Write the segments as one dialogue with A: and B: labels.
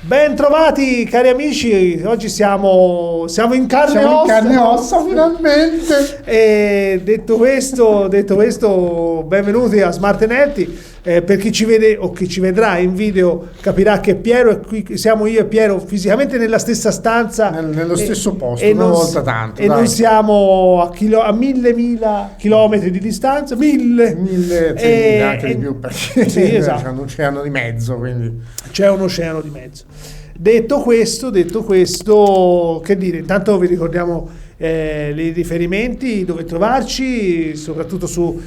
A: Ben trovati cari amici, oggi siamo in carne e ossa.
B: In carne e ossa finalmente.
A: E detto questo, benvenuti a Smart Energy. Per chi ci vede o chi ci vedrà in video capirà che Piero è qui, siamo io e Piero fisicamente nella stessa stanza,
B: nello stesso posto, una volta tanto.
A: E non siamo a mille chilometri di distanza, mille
B: anche di più, perché
A: sì, esatto.
B: C'è un oceano di mezzo, quindi
A: c'è un oceano di mezzo. Detto questo, che dire, intanto vi ricordiamo i riferimenti, dove trovarci, soprattutto su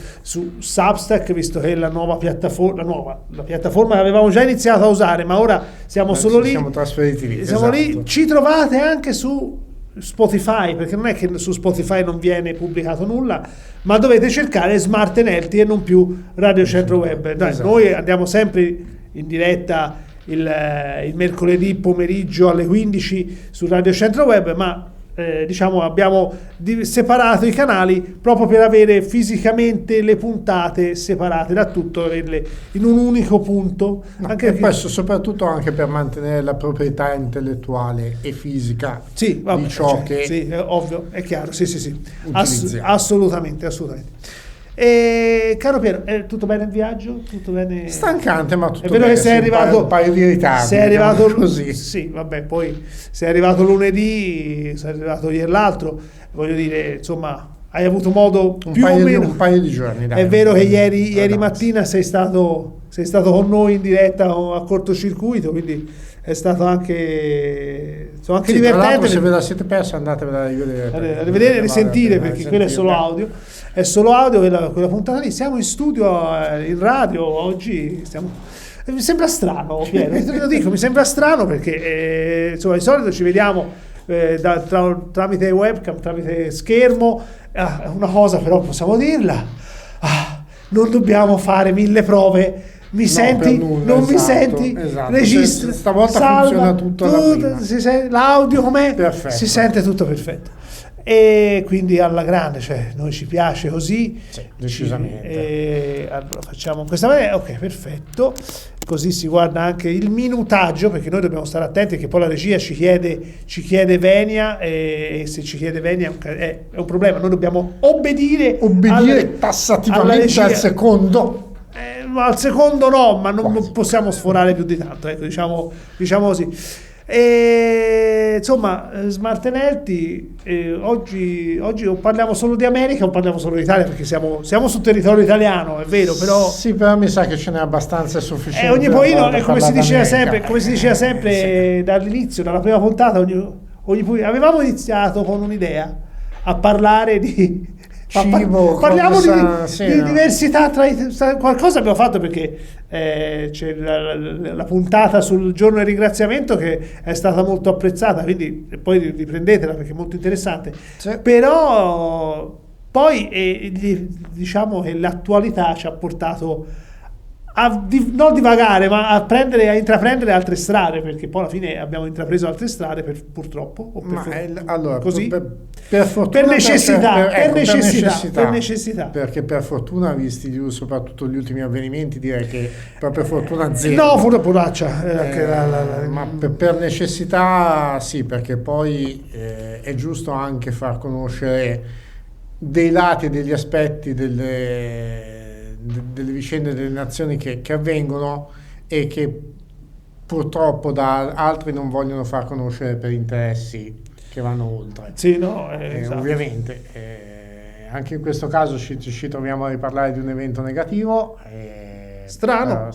A: Substack, visto che è la nuova piattaforma, la piattaforma che avevamo già iniziato a usare, ma ora siamo solo lì.
B: Siamo trasferiti lì.
A: Siamo lì. Ci trovate anche su Spotify, perché non è che su Spotify non viene pubblicato nulla, ma dovete cercare Smart Energy e non più Radio Centro Web. Esatto. Noi andiamo sempre in diretta il mercoledì pomeriggio alle 15 su Radio Centro Web, ma abbiamo separato i canali proprio per avere fisicamente le puntate separate da tutto, averle in un unico punto.
B: E poi soprattutto anche per mantenere la proprietà intellettuale e fisica di ciò che
A: sì, è ovvio, è chiaro, sì. Assolutamente. E caro Piero, è tutto bene il viaggio? Tutto bene?
B: Stancante, ma tutto
A: bene. È vero che sei arrivato
B: un paio di ritardi.
A: Sei arrivato
B: così.
A: Sì, vabbè, poi sei arrivato lunedì, sei arrivato ieri l'altro, voglio dire, insomma, hai avuto modo
B: un paio di giorni. Dai,
A: è vero che ieri mattina sei stato con noi in diretta a cortocircuito, quindi è stato anche divertente.
B: Se ve la siete persa, andatevela a
A: rivedere e risentire, perché quello è solo audio. È solo audio quella puntata lì. Siamo in studio in radio oggi. Mi sembra strano, Piero. Te lo dico, mi sembra strano perché di solito ci vediamo tramite webcam, tramite schermo. Una cosa però possiamo dirla: non dobbiamo fare 1000 prove. Mi senti? Non mi senti?
B: Esatto.
A: Registra.
B: Stavolta funziona tutto
A: l'audio com'è?
B: Perfetto.
A: Si sente tutto perfetto. E quindi alla grande, noi ci piace così.
B: Sì, decisamente.
A: Allora facciamo in questa maniera, ok, perfetto. Così si guarda anche il minutaggio, perché noi dobbiamo stare attenti che poi la regia ci chiede venia, e se ci chiede venia è un problema. Noi dobbiamo obbedire
B: tassativamente al secondo.
A: Al secondo no, ma non possiamo sforare più di tanto, ecco, diciamo così. Insomma, Smart Energy, oggi o parliamo solo di America o parliamo solo di Italia, perché siamo sul territorio italiano, è vero, però
B: sì, però mi sa che ce n'è abbastanza sufficiente.
A: Ogni pochino, come si diceva sempre dall'inizio, dalla prima puntata, avevamo iniziato con un'idea a parlare di
B: cibo,
A: parliamo di diversità qualcosa abbiamo fatto, perché c'è la puntata sul giorno del ringraziamento che è stata molto apprezzata, quindi poi riprendetela perché è molto interessante. Sì. Però poi diciamo che l'attualità ci ha portato non divagare, ma a intraprendere altre strade, perché poi alla fine abbiamo intrapreso altre strade purtroppo o così
B: per fortuna,
A: per necessità,
B: perché per fortuna, visti soprattutto gli ultimi avvenimenti, direi che proprio fortuna zero.
A: No, fu una poraccia,
B: ma per necessità sì, perché poi è giusto anche far conoscere dei lati e degli aspetti delle vicende delle nazioni che avvengono e che purtroppo da altri non vogliono far conoscere per interessi che vanno oltre.
A: Sì, no, esatto.
B: Ovviamente anche in questo caso ci troviamo a riparlare di un evento negativo,
A: strano.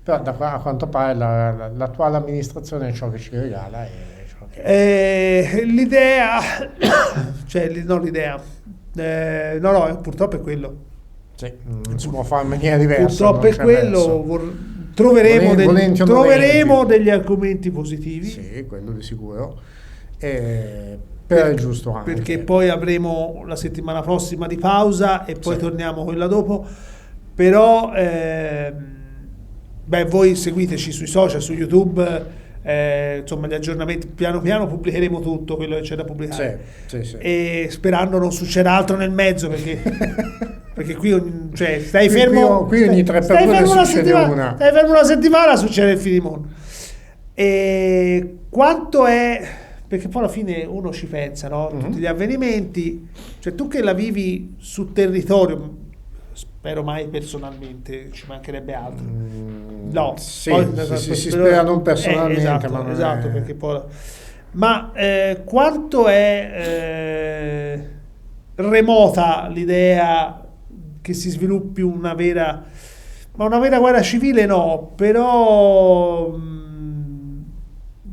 B: Però a quanto pare l'attuale amministrazione è ciò che ci regala.
A: L'idea purtroppo è quello.
B: Sì, non si può fare in maniera diversa.
A: Purtroppo è quello. Troveremo degli argomenti positivi.
B: Sì, quello di sicuro. Però è giusto anche.
A: Perché poi avremo la settimana prossima di pausa e poi torniamo quella dopo. Però voi seguiteci sui social, su YouTube. Insomma, gli aggiornamenti piano piano pubblicheremo tutto quello che c'è da pubblicare,
B: sì.
A: E sperando non succeda altro nel mezzo, perché qui stai fermo,
B: qui ogni 3 per 2 succede una.
A: Stai fermo una settimana, succede il finimondo. E quanto è, perché poi alla fine uno ci pensa, no?
B: Mhm.
A: Tutti gli avvenimenti, cioè tu che la vivi sul territorio, spero mai personalmente, ci mancherebbe altro. No,
B: Sì,
A: poi-
B: si spera non personalmente,
A: esatto,
B: ma non
A: esatto,
B: è...
A: perché poi... Ma quanto è remota l'idea che si sviluppi una vera, ma una vera guerra civile no, però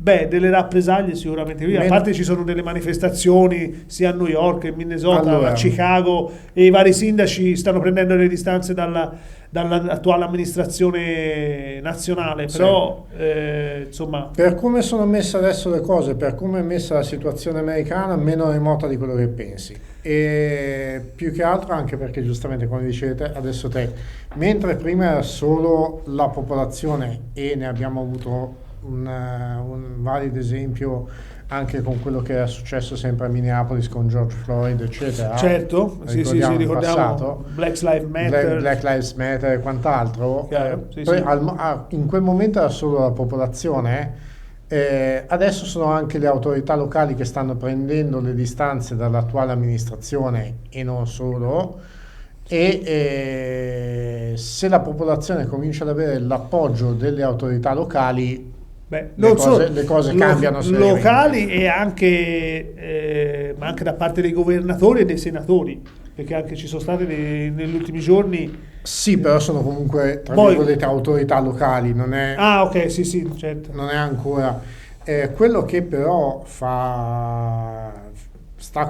A: beh, delle rappresaglie sicuramente qui, a parte ci sono delle manifestazioni sia a New York che a Minnesota,
B: Allora.
A: a Chicago, e i vari sindaci stanno prendendo le distanze dall'attuale amministrazione nazionale,
B: Sì.
A: però insomma...
B: Per come sono messe adesso le cose, per come è messa la situazione americana, meno remota di quello che pensi. E più che altro anche perché giustamente, come dicevi adesso te, mentre prima era solo la popolazione, e ne abbiamo avuto un valido esempio anche con quello che era successo sempre a Minneapolis con George Floyd, eccetera.
A: Certo, sì,
B: Ricordiamo il
A: ricordiamo
B: passato.
A: Black Lives Matter.
B: Black Lives Matter e quant'altro.
A: Chiaro, sì,
B: Poi
A: sì.
B: in quel momento era solo la popolazione. Adesso sono anche le autorità locali che stanno prendendo le distanze dall'attuale amministrazione e non solo. E se la popolazione comincia ad avere l'appoggio delle autorità locali,
A: Beh,
B: le cose cambiano seriamente.
A: locali e anche, ma anche da parte dei governatori e dei senatori, perché anche ci sono state negli ultimi giorni.
B: Sì, però sono comunque tra
A: Poi-
B: virgolette autorità locali, non è,
A: Ah, ok, sì, sì, certo.
B: non è ancora. Quello che però sta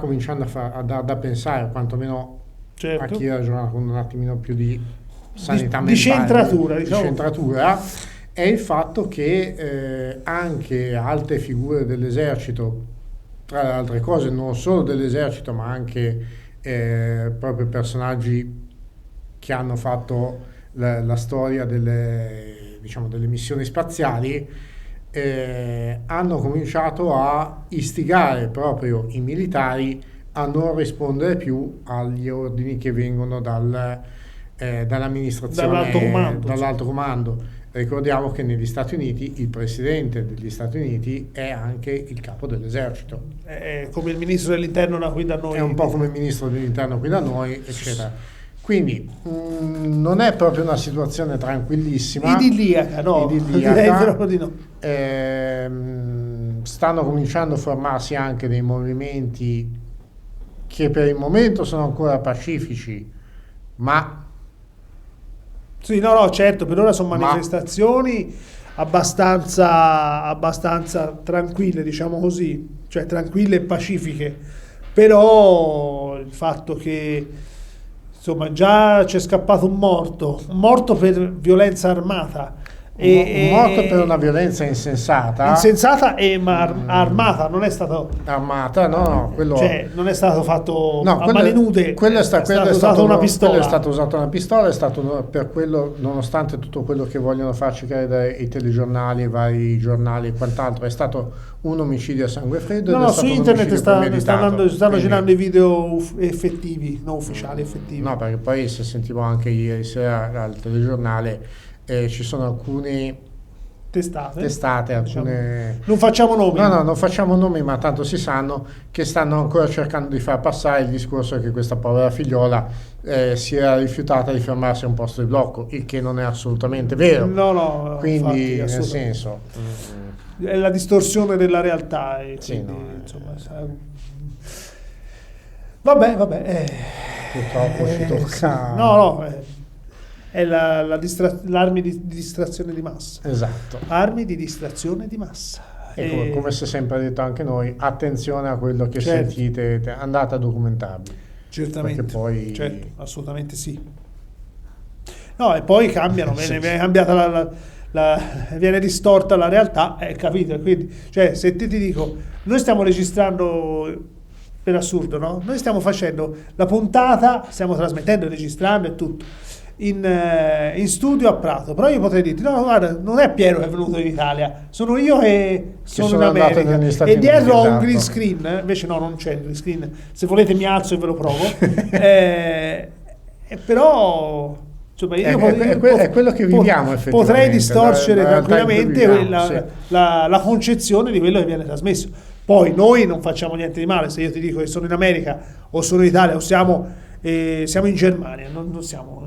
B: cominciando da pensare, quantomeno a
A: Certo.
B: chi ragiona con un attimino più di sanità
A: Di
B: mentale,
A: centratura,
B: di
A: diciamo.
B: centratura, è il fatto che anche alte figure dell'esercito, tra le altre cose non solo dell'esercito ma anche proprio personaggi che hanno fatto la storia diciamo, delle missioni spaziali, hanno cominciato a istigare proprio i militari a non rispondere più agli ordini che vengono dall'amministrazione,
A: Dall'alto comando.
B: Ricordiamo che negli Stati Uniti il presidente degli Stati Uniti è anche il capo dell'esercito.
A: È come il ministro dell'interno da qui da noi.
B: È un po' come il ministro dell'interno qui da noi, eccetera. Quindi non è proprio una situazione tranquillissima.
A: Idilliaca, no?
B: Idilliaca.
A: Direi proprio di no.
B: Stanno cominciando a formarsi anche dei movimenti che per il momento sono ancora pacifici, ma
A: Sì, no, certo, per ora sono manifestazioni abbastanza tranquille, diciamo così, cioè tranquille e pacifiche, però il fatto che insomma già c'è scappato un morto per violenza armata.
B: un morto per una violenza insensata.
A: Insensata e armata, non è stato
B: Armata, no, quello...
A: cioè, non è stato fatto
B: No,
A: a mani nude,
B: quello è
A: stata usata una pistola.
B: Quello è stato usata una pistola, è stato per quello, nonostante tutto quello che vogliono farci credere i telegiornali, i vari giornali e quant'altro, è stato un omicidio a sangue freddo.
A: No,
B: ed è
A: no,
B: stato
A: su
B: un
A: internet
B: omicidio
A: stanno
B: premeditato.
A: girando i video effettivi, non ufficiali, effettivi.
B: No, perché poi se sentivo anche ieri sera al telegiornale, ci sono alcune
A: Testate,
B: testate,
A: diciamo.
B: alcune...
A: Non facciamo nomi.
B: No, non facciamo nomi, ma tanto si sanno, che stanno ancora cercando di far passare il discorso che questa povera figliola si era rifiutata di fermarsi a un posto di blocco, il che non è assolutamente vero.
A: No,
B: Quindi,
A: infatti,
B: nel senso...
A: è la distorsione della realtà. E
B: Sì,
A: quindi,
B: no,
A: insomma, vabbè.
B: Purtroppo ci tocca...
A: È l'armi di distrazione di massa.
B: Esatto.
A: Armi di distrazione di massa.
B: E come si è sempre detto anche noi, attenzione a quello che
A: Certo.
B: sentite, andate a documentarvi.
A: Certamente,
B: Perché poi...
A: certo, assolutamente sì. No, e poi cambiano,
B: Sì.
A: viene cambiata viene distorta la realtà, capito? Quindi, cioè, se ti dico, noi stiamo registrando, per assurdo, no? Noi stiamo facendo la puntata, stiamo trasmettendo, registrando e tutto, in studio a Prato, però io potrei dirti, no, guarda, non è Piero che è venuto in Italia, sono io che sono in
B: andato
A: America,
B: negli Stati
A: e dietro
B: Uniti,
A: ho un
B: esatto.
A: green screen, invece no, non c'è il green screen, se volete mi alzo e ve lo provo, però Insomma,
B: è quello che viviamo effettivamente.
A: Potrei distorcere tranquillamente
B: sì.
A: la concezione di quello che viene trasmesso. Poi noi non facciamo niente di male, se io ti dico che sono in America o sono in Italia o siamo in Germania, non siamo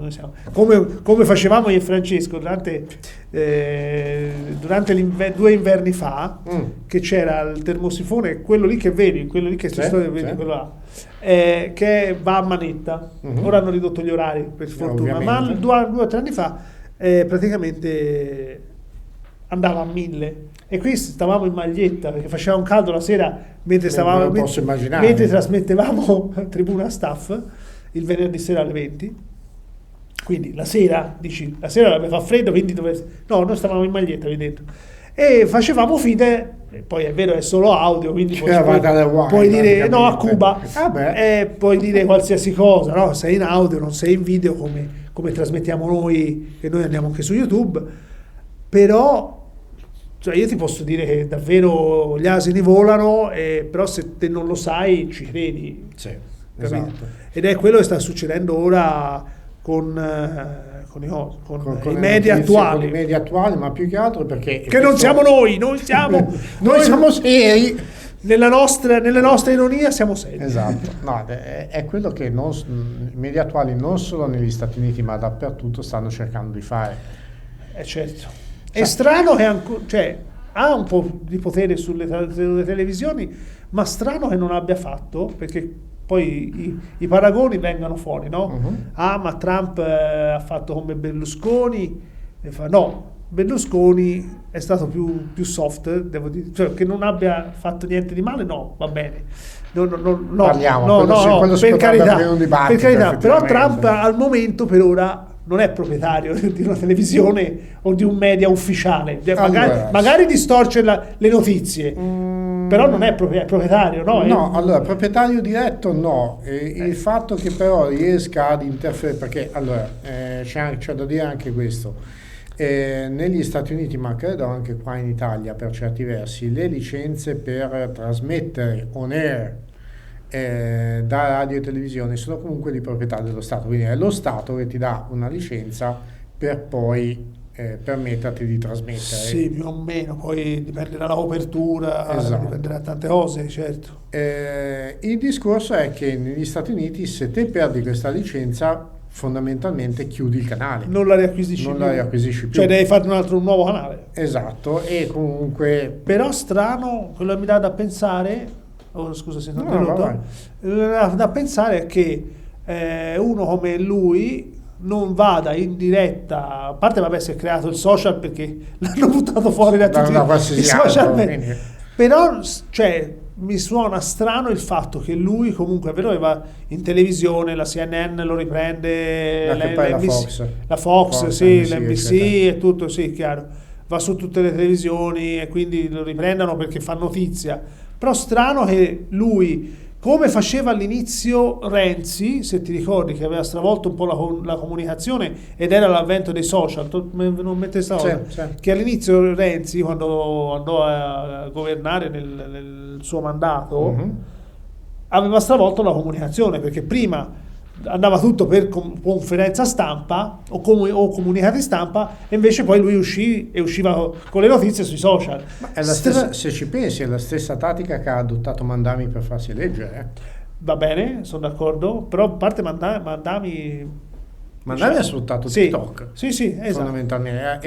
A: come facevamo io e Francesco durante 2 inverni fa, che c'era il termosifone, quello lì che vedi, quello lì che vedi, quello là, che va a manetta. Ora hanno ridotto gli orari per fortuna, ma 2 o 3 anni fa praticamente andava a 1000. E qui stavamo in maglietta perché faceva un caldo la sera mentre trasmettevamo Tribuna Staff il venerdì sera alle 20. Quindi la sera fa freddo, quindi no, noi stavamo in maglietta lì dentro e facevamo fide. Poi è vero, è solo audio, quindi puoi dire no a Cuba, puoi dire qualsiasi cosa, no? Sei in audio, non sei in video come trasmettiamo noi, che noi andiamo anche su YouTube. Però io ti posso dire che davvero gli asini volano, però se te non lo sai ci credi.
B: Sì,
A: capito?
B: esatto.
A: Ed è quello che sta succedendo ora con i media attuali.
B: Con i media attuali, ma più che altro perché...
A: Che non siamo noi siamo...
B: noi siamo seri.
A: Nelle nostre ironie siamo seri.
B: Esatto. No, è quello che i media attuali non solo negli Stati Uniti ma dappertutto stanno cercando di fare.
A: Certo. È strano che ha un po' di potere sulle televisioni, ma strano che non abbia fatto, perché poi i paragoni vengono fuori, no? Ma Trump ha fatto come Berlusconi, no, Berlusconi è stato più soft, devo dire, cioè che non abbia fatto niente di male, no, va bene.
B: Parliamo, per
A: carità, però Trump al momento per ora non è proprietario di una televisione o di un media ufficiale, magari distorce le notizie, però non è proprietario, no?
B: No, allora proprietario diretto no, il fatto che però riesca ad interferire, perché allora c'è da dire anche questo, negli Stati Uniti, ma credo anche qua in Italia per certi versi, le licenze per trasmettere on air da radio e televisione sono comunque di proprietà dello Stato, quindi è lo Stato che ti dà una licenza per poi permetterti di trasmettere.
A: Sì, più o meno, poi dipende dalla copertura,
B: esatto.
A: Dipende da tante cose, certo.
B: Il discorso è che negli Stati Uniti se te perdi questa licenza fondamentalmente chiudi il canale,
A: non la riacquisisci più, cioè devi fare un nuovo canale.
B: Esatto, e comunque
A: però strano, quello che mi dà da pensare, scusa se non da pensare che uno come lui non vada in diretta, a parte vabbè si è creato il social perché l'hanno buttato fuori da tutti i social, però mi suona strano il fatto che lui comunque è vero va in televisione, la CNN lo riprende, la Fox, sì, l'NBC e tutto, sì, chiaro, va su tutte le televisioni e quindi lo riprendono perché fa notizia. Però strano che lui, come faceva all'inizio Renzi, se ti ricordi, che aveva stravolto un po' la comunicazione ed era l'avvento dei social, non mette sta cosa, che all'inizio Renzi, quando andò a governare nel suo mandato, aveva stravolto la comunicazione, perché prima andava tutto per conferenza stampa o comunicati stampa, e invece poi lui usciva con le notizie sui social.
B: Ma è se ci pensi, è la stessa tattica che ha adottato Mandami per farsi eleggere.
A: Va bene, sono d'accordo, però a parte Mandami
B: ha sfruttato TikTok.
A: Sì, esatto.
B: Fondamentalmente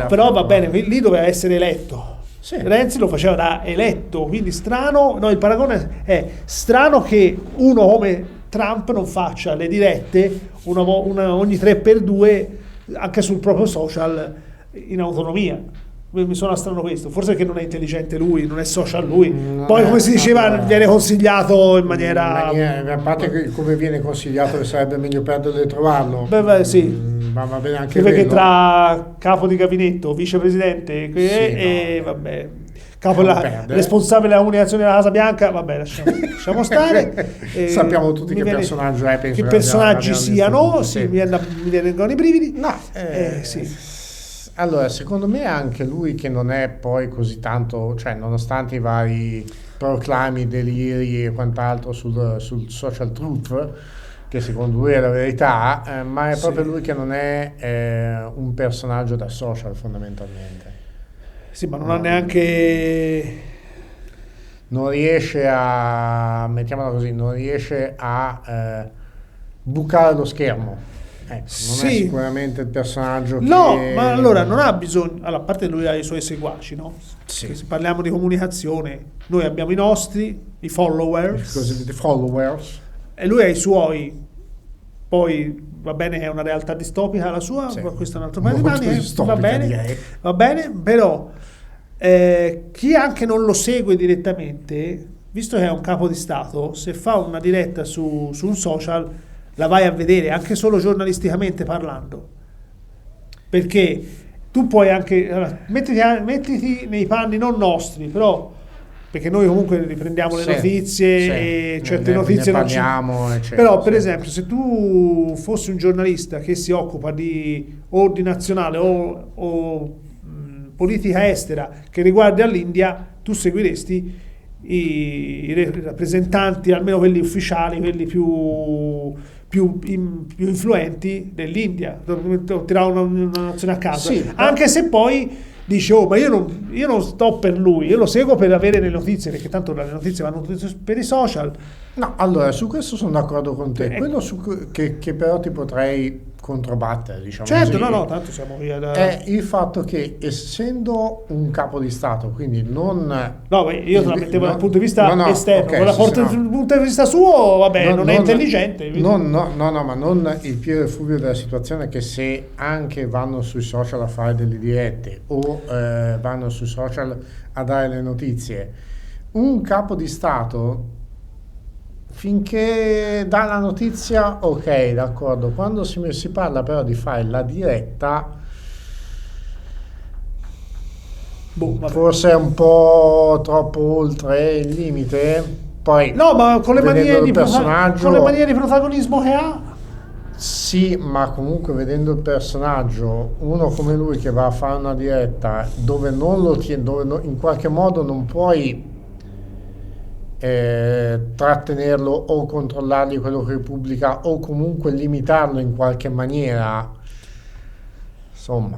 A: però va bene, lì doveva essere eletto.
B: Sì.
A: Renzi lo faceva da eletto, quindi strano, il paragone è strano che uno come Trump non faccia le dirette ogni 3x2 anche sul proprio social in autonomia. Mi suona strano questo, forse che non è intelligente lui, non è social lui, poi come si diceva viene consigliato in maniera
B: a parte che come viene consigliato che sarebbe meglio perderlo e trovarlo.
A: Sì.
B: Ma va bene anche
A: perché tra capo di gabinetto, vicepresidente vabbè, responsabile della comunicazione della Casa Bianca, vabbè, lasciamo stare.
B: Sappiamo tutti che personaggio è, penso
A: che personaggi siano, mi vengono i brividi.
B: Sì. Allora, secondo me anche lui, che non è poi così tanto, cioè nonostante i vari proclami, deliri e quant'altro sul social truth, che secondo lui è la verità, ma è
A: Sì.
B: proprio lui che non è un personaggio da social fondamentalmente.
A: Sì, ma non ha neanche...
B: Non riesce a, mettiamola così, non riesce a bucare lo schermo. Ecco, non è
A: Sì.
B: sicuramente il personaggio
A: No,
B: che...
A: ma allora non ha bisogno... Allora, a parte lui ha i suoi seguaci, no?
B: Sì.
A: Che se parliamo di comunicazione, noi abbiamo i nostri, i
B: I
A: followers,
B: cosiddetti followers.
A: e lui ha i suoi. Poi va bene, è una realtà distopica la sua,
B: Sì.
A: ma questo è un altro paio di
B: Molto
A: mani,
B: distopica, direi.
A: va bene, però chi anche non lo segue direttamente, visto che è un capo di Stato, se fa una diretta su un social, la vai a vedere, anche solo giornalisticamente parlando. Perché tu puoi anche... allora, mettiti nei panni non nostri, però... Perché noi comunque riprendiamo le
B: Sì,
A: notizie
B: sì.
A: e certe
B: Ne
A: notizie non ci...
B: parliamo, eccetera,
A: Però per
B: sì.
A: esempio se tu fossi un giornalista che si occupa di ordine nazionale o politica estera che riguarda l'India, tu seguiresti i rappresentanti, almeno quelli ufficiali, quelli più influenti dell'India. Tirare una nazione a caso.
B: Sì,
A: Anche se poi dice, oh, ma io non sto per lui, io lo seguo per avere le notizie, perché tanto le notizie vanno per i social.
B: No, allora, su questo sono d'accordo con te.
A: Ecco.
B: Quello che però ti potrei controbattere, diciamo
A: Certo,
B: così,
A: no, tanto siamo via da...
B: è il fatto che essendo un capo di Stato, quindi non...
A: No, io te la mettevo dal punto di vista
B: no, no,
A: esterno,
B: ok,
A: ora
B: sì,
A: porta
B: sì, no.
A: dal punto di vista suo, vabbè, non è intelligente.
B: No, ma non il più e furio della situazione, che se anche vanno sui social a fare delle dirette o vanno sui social a dare le notizie, un capo di Stato, finché dà la notizia, ok, d'accordo, quando si parla però di fare la diretta,
A: Vabbè.
B: forse è un po' troppo oltre il limite. Poi
A: No, ma con le
B: vedendo
A: maniere
B: il personaggio,
A: con le maniere di protagonismo che ha,
B: sì, ma comunque vedendo il personaggio, uno come lui che va a fare una diretta dove non lo tiene, in qualche modo non puoi trattenerlo o controllargli quello che pubblica o comunque limitarlo in qualche maniera, insomma,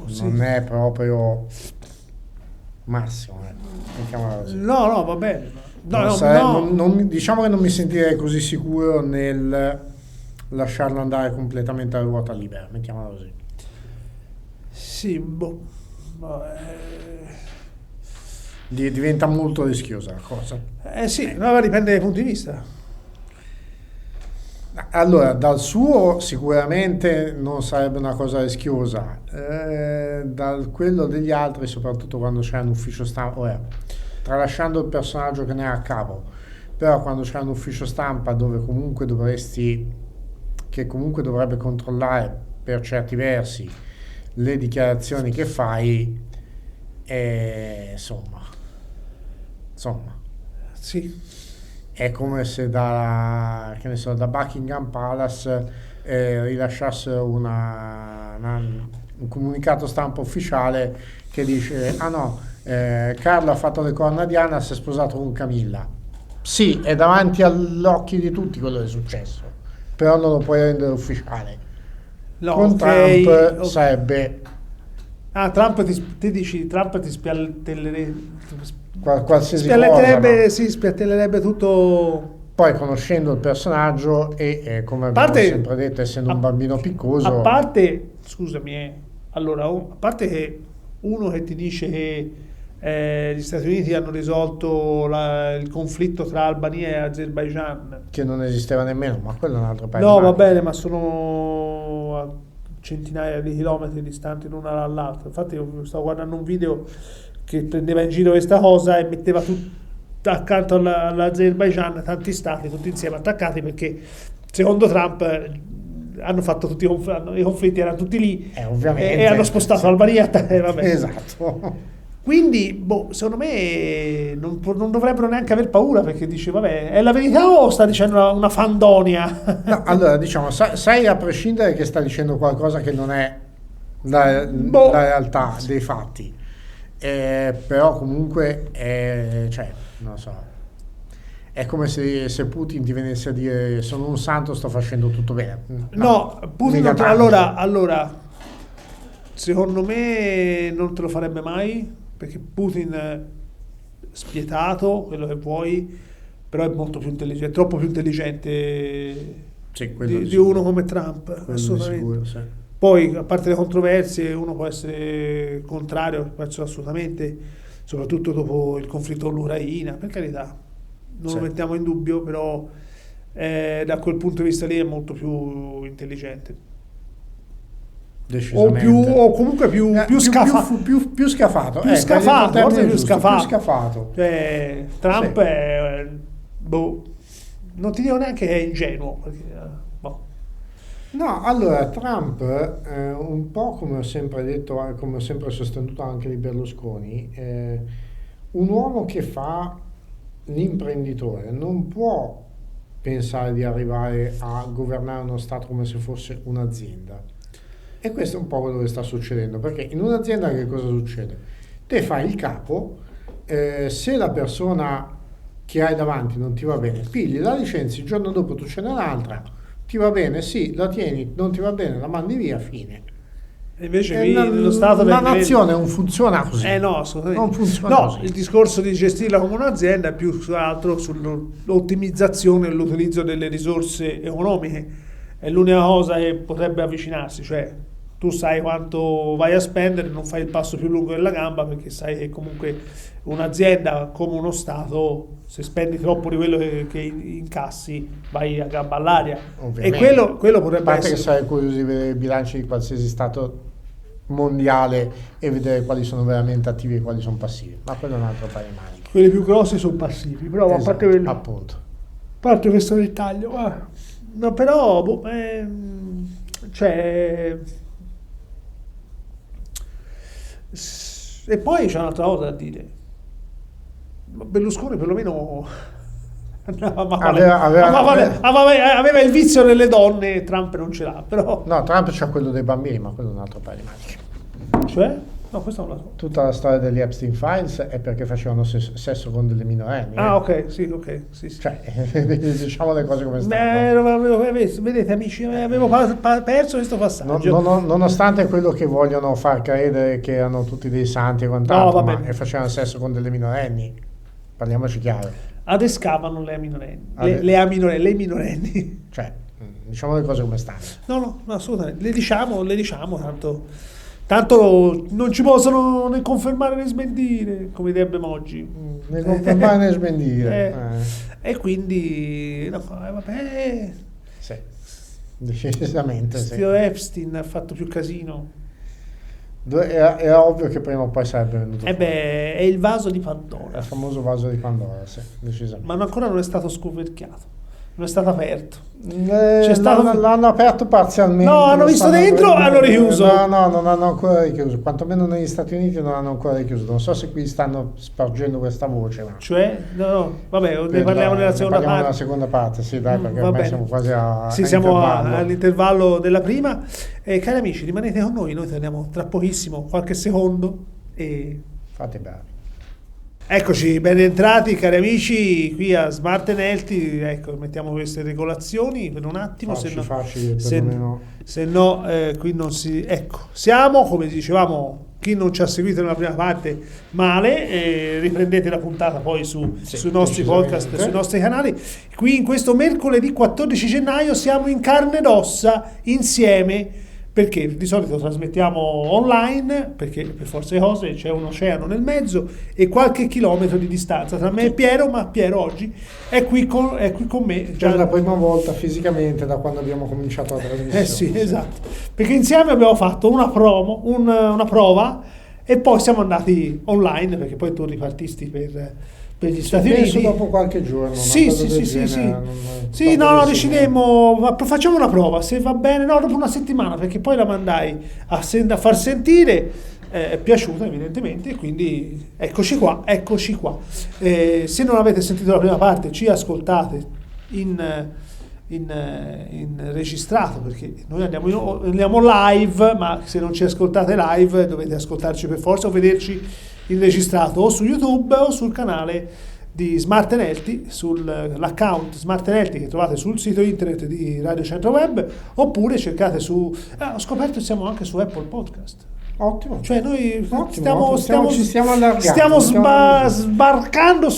A: sì.
B: non è proprio massimo, mettiamola così.
A: No, va bene.
B: Diciamo che non mi sentirei così sicuro nel lasciarlo andare completamente a ruota libera, mettiamola così.
A: Sì,
B: Diventa molto rischiosa la cosa.
A: sì, ma dipende dai punti di vista.
B: Allora, dal suo sicuramente non sarebbe una cosa rischiosa, dal quello degli altri, soprattutto quando c'è un ufficio stampa, tralasciando il personaggio che ne è a capo, però quando c'è un ufficio stampa dove comunque che comunque dovrebbe controllare per certi versi le dichiarazioni che fai, insomma,
A: Sì.
B: è come se da Buckingham Palace rilasciassero un comunicato stampa ufficiale che dice: ah no, Carlo ha fatto le corna a Diana, si è sposato con Camilla. Sì, è davanti agli occhi di tutti quello che è successo, però non lo puoi rendere ufficiale.
A: No,
B: Con
A: okay,
B: Trump sarebbe...
A: Trump ti dici, Trump ti spialletterebbe,
B: qualsiasi cosa, no?
A: sì, spiattellerebbe tutto.
B: Poi conoscendo il personaggio e come abbiamo sempre detto, essendo un bambino piccoso...
A: A parte, scusami, allora, a parte che uno che ti dice che gli Stati Uniti hanno risolto il conflitto tra Albania e Azerbaijan,
B: che non esisteva nemmeno, ma quello è un altro paese.
A: No, va bene, ma sono a centinaia di chilometri distanti l'una dall'altra. Infatti io stavo guardando un video che prendeva in giro questa cosa e metteva tutto accanto all'Azerbaijan tanti stati tutti insieme attaccati, perché secondo Trump hanno fatto tutti i conflitti, erano tutti lì,
B: ovviamente,
A: e hanno spostato l'Albania. Vabbè.
B: Esatto.
A: Quindi, secondo me non dovrebbero neanche aver paura, perché dice, vabbè, è la verità o sta dicendo una fandonia?
B: No, allora, diciamo, sai a prescindere che sta dicendo qualcosa che non è la realtà dei fatti, però comunque, cioè, non so, è come se Putin ti venisse a dire sono un santo, sto facendo tutto bene.
A: No, Putin
B: mica
A: non te-
B: tanto.
A: allora, secondo me non te lo farebbe mai, perché Putin spietato, quello che vuoi, però è molto più intelligente, è troppo più intelligente
B: Sì, quello
A: di
B: sicuro.
A: uno come Trump,
B: Quello di
A: assolutamente.
B: sicuro, sì.
A: Poi, a parte le controversie, uno può essere contrario, penso assolutamente, soprattutto dopo il conflitto con l'Ucraina, per carità, non
B: Sì.
A: lo mettiamo in dubbio, però da quel punto di vista lì è molto più intelligente.
B: Decisamente.
A: O comunque più scafato.
B: Più scafato.
A: Più
B: Ecco,
A: scafato,
B: hai detto il
A: forse
B: termine
A: più
B: giusto,
A: scafato.
B: più scafato.
A: Cioè, Trump
B: Sì.
A: è... boh, non ti dico neanche che è ingenuo, perché, boh.
B: No, allora Trump, un po' come ho sempre detto, come ho sempre sostenuto anche di Berlusconi, un uomo che fa l'imprenditore non può pensare di arrivare a governare uno Stato come se fosse un'azienda. E questo è un po' quello che sta succedendo, perché in un'azienda che cosa succede? Te fai il capo, se la persona che hai davanti non ti va bene, pigli la licenzi, il giorno dopo tu ce n'è un'altra, ti va bene, sì, la tieni, non ti va bene, la mandi via, fine.
A: E invece
B: E
A: qui lo Stato
B: la
A: deve...
B: nazione non funziona così.
A: No, assolutamente.
B: Non funziona
A: No,
B: così.
A: il discorso di gestirla come un'azienda è più che altro sull'ottimizzazione e l'utilizzo delle risorse economiche. È l'unica cosa che potrebbe avvicinarsi, cioè tu sai quanto vai a spendere, non fai il passo più lungo della gamba, perché sai che comunque un'azienda come uno Stato, se spendi troppo di quello che incassi, vai a gamba all'aria.
B: Ovviamente.
A: E quello
B: A
A: potrebbe
B: parte
A: essere...
B: che sai curioso di vedere i bilanci di qualsiasi Stato mondiale e vedere quali sono veramente attivi e quali sono passivi, ma quello è un altro paio di maniche.
A: Quelli più grossi sono passivi, però a parte quello...
B: appunto.
A: A parte questo dettaglio, no, però cioè, e poi c'è un'altra cosa da dire. Berlusconi perlomeno aveva il vizio delle donne, Trump non ce l'ha, però
B: No, Trump c'ha quello dei bambini, ma quello è un altro paio di maniche.
A: cioè, no, questo non lo so.
B: Tutta la storia degli Epstein Files è perché facevano sesso con delle minorenni.
A: Ok, sì, sì.
B: Cioè, diciamo le cose come stanno.
A: Vedete amici, avevo perso questo passaggio.
B: Nonostante quello che vogliono far credere che erano tutti dei santi e quant'altro,
A: No,
B: ma
A: vabbè.
B: facevano sesso con delle minorenni, parliamoci chiaro.
A: Adescavano le minorenni, le minorenni.
B: Cioè, diciamo le cose come stanno.
A: No, assolutamente. Le diciamo, tanto non ci possono né confermare né smentire, come direbbe Moggi.
B: Ne confermare né smentire.
A: E quindi, no, vabbè,
B: Sì, decisamente sì.
A: Steve Epstein ha fatto più casino.
B: Era ovvio che prima o poi sarebbe venuto fuori.
A: È il vaso di
B: Il
A: Pandora,
B: famoso vaso di Pandora, sì, decisamente.
A: ma ancora non è stato scoperchiato, non è stato aperto.
B: L'hanno aperto parzialmente.
A: No, hanno
B: lo
A: visto
B: stanno
A: dentro,
B: aprendo.
A: hanno richiuso.
B: No, non hanno ancora richiuso. Quantomeno negli Stati Uniti non hanno ancora richiuso. Non so se qui stanno spargendo questa voce. Ma
A: Cioè, no, vabbè, ne parliamo nella seconda
B: parliamo
A: parte.
B: nella seconda parte, sì, dai, perché
A: Va
B: ormai
A: bene.
B: siamo quasi a
A: Siamo
B: intervallo.
A: all'intervallo della prima. Cari amici, rimanete con noi torniamo tra pochissimo, qualche secondo. E
B: Fate bravi.
A: eccoci, ben entrati cari amici qui a Smart Healthy. Ecco, mettiamo queste regolazioni per un attimo,
B: Facili,
A: se
B: perlomeno.
A: no qui non si... Ecco, siamo, come dicevamo, chi non ci ha seguito nella prima parte, male, riprendete la puntata poi sui nostri podcast, sui nostri canali. Qui in questo mercoledì 14 gennaio siamo in carne ed ossa insieme, perché di solito trasmettiamo online, perché per forza di cose c'è un oceano nel mezzo e qualche chilometro di distanza tra me e Piero, ma Piero oggi è qui con me.
B: Già la prima volta fisicamente da quando abbiamo cominciato la trasmissione.
A: Sì, esatto, perché insieme abbiamo fatto una prova e poi siamo andati online, perché poi tu ripartisti per gli Stati
B: Penso
A: Uniti.
B: dopo qualche giorno.
A: Sì, decidemmo, ma facciamo una prova, se va bene, no, dopo una settimana, perché poi la mandai a far sentire, è piaciuta evidentemente, e quindi eccoci qua. Se non avete sentito la prima parte, ci ascoltate in registrato, perché noi andiamo live, ma se non ci ascoltate live dovete ascoltarci per forza o vederci in registrato o su YouTube o sul canale di Smart and Healthy sull'account Smart and Healthy che trovate sul sito internet di Radio Centro Web, oppure cercate ho scoperto che siamo anche su Apple Podcast.
B: Ottimo.
A: Cioè noi
B: ci stiamo allargando.
A: Stiamo sbarcando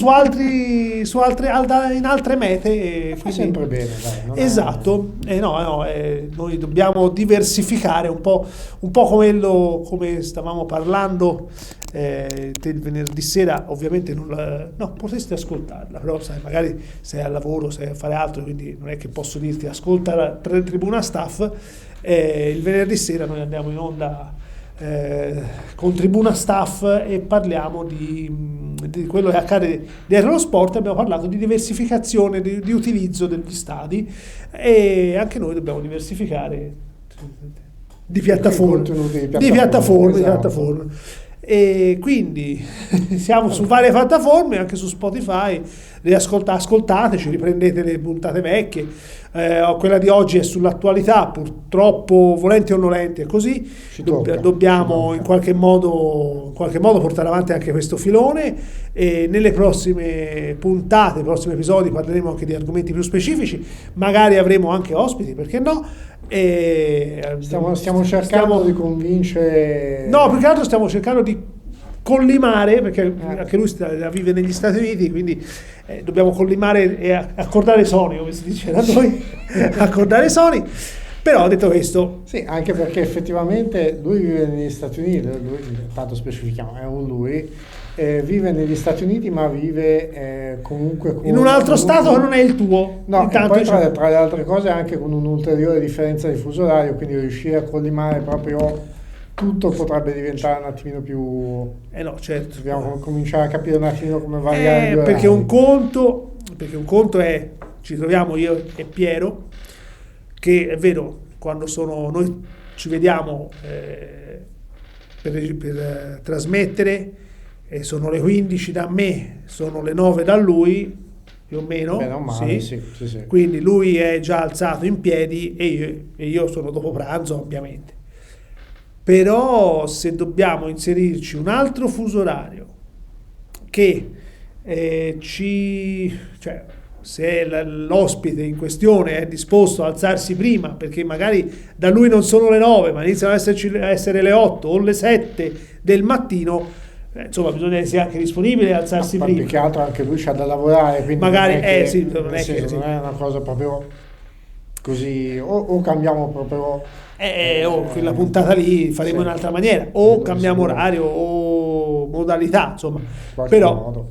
A: in altre mete.
B: Fa sempre bene, dai.
A: Esatto. Noi dobbiamo diversificare un po' come stavamo parlando del venerdì sera. Ovviamente potresti ascoltarla, però sai, magari sei al lavoro, sei a fare altro, quindi non è che posso dirti ascolta la Tribuna Staff. Il venerdì sera noi andiamo in onda con Tribuna Staff e parliamo di quello che accade dietro lo sport. Abbiamo parlato di diversificazione di utilizzo degli stadi, e anche noi dobbiamo diversificare di piattaforme,
B: esatto.
A: E quindi siamo su varie piattaforme, anche su Spotify. Ascoltateci, riprendete le puntate vecchie. Quella di oggi è sull'attualità, purtroppo volenti o nolenti è così. Dobbiamo in qualche modo portare avanti anche questo filone, e nelle prossime puntate, nei prossimi episodi parleremo anche di argomenti più specifici, magari avremo anche ospiti, perché no?
B: Stiamo cercando di convincere.
A: No, più che altro stiamo cercando di collimare, perché anche lui vive negli Stati Uniti, quindi dobbiamo collimare e accordare i soni, come si dice da noi. Accordare i soni. Però detto questo,
B: sì, anche perché effettivamente lui vive negli Stati Uniti, tanto specifichiamo, è un lui. Vive negli Stati Uniti, ma vive comunque
A: in un altro stato che non è il tuo.
B: No, e poi tra le altre cose anche con un'ulteriore differenza di fuso orario, quindi riuscire a collimare proprio tutto potrebbe diventare un attimino più.
A: Certo.
B: Dobbiamo cominciare a capire un attimino come variare.
A: Perché un conto è, ci troviamo io e Piero, che è vero, quando noi ci vediamo per trasmettere, sono le 15 da me, sono le 9 da lui, più o meno.
B: Beh, non male, sì.
A: Quindi lui è già alzato in piedi e io sono dopo pranzo, ovviamente. Però se dobbiamo inserirci un altro fuso orario che se l'ospite in questione è disposto ad alzarsi prima, perché magari da lui non sono le 9 ma iniziano ad essere le 8 o le 7 del mattino, insomma bisogna essere anche disponibile e alzarsi prima.
B: Più che altro anche lui c'ha da lavorare, quindi
A: magari
B: non è una cosa proprio così, o cambiamo proprio
A: quella puntata lì faremo in un'altra maniera, o cambiamo orario o modalità, insomma, però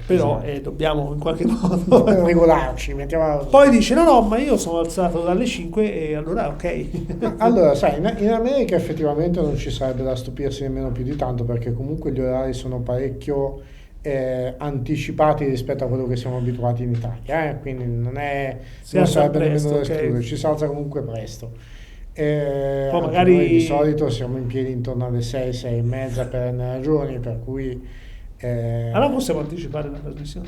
A: dobbiamo in qualche modo
B: regolarci,
A: poi dice no ma io sono alzato dalle 5 e allora ok.
B: Allora sai, in America effettivamente non ci sarebbe da stupirsi nemmeno più di tanto, perché comunque gli orari sono parecchio anticipati rispetto a quello che siamo abituati in Italia, quindi non sarebbe nemmeno da escludere, ci si alza comunque presto.
A: Poi magari
B: noi di solito siamo in piedi intorno alle 6, 6 e mezza per ragioni, per cui
A: allora possiamo anticipare la trasmissione.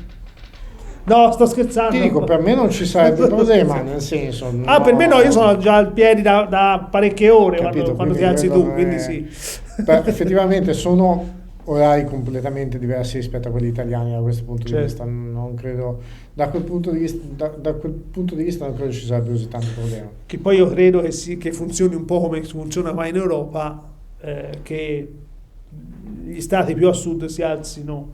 A: No, sto scherzando.
B: Ti dico, per me non ci sarebbe problema, nel senso.
A: Per me no, io sono già al piedi da parecchie ore,
B: capito,
A: quando ti alzi tu, quindi sì.
B: Effettivamente sono orari completamente diversi rispetto a quelli italiani da questo punto di vista. Non credo, da quel punto di vista non credo ci sarebbe così tanto problema.
A: Che poi io credo che funzioni un po' come funziona qua in Europa, che gli stati più a sud si alzino,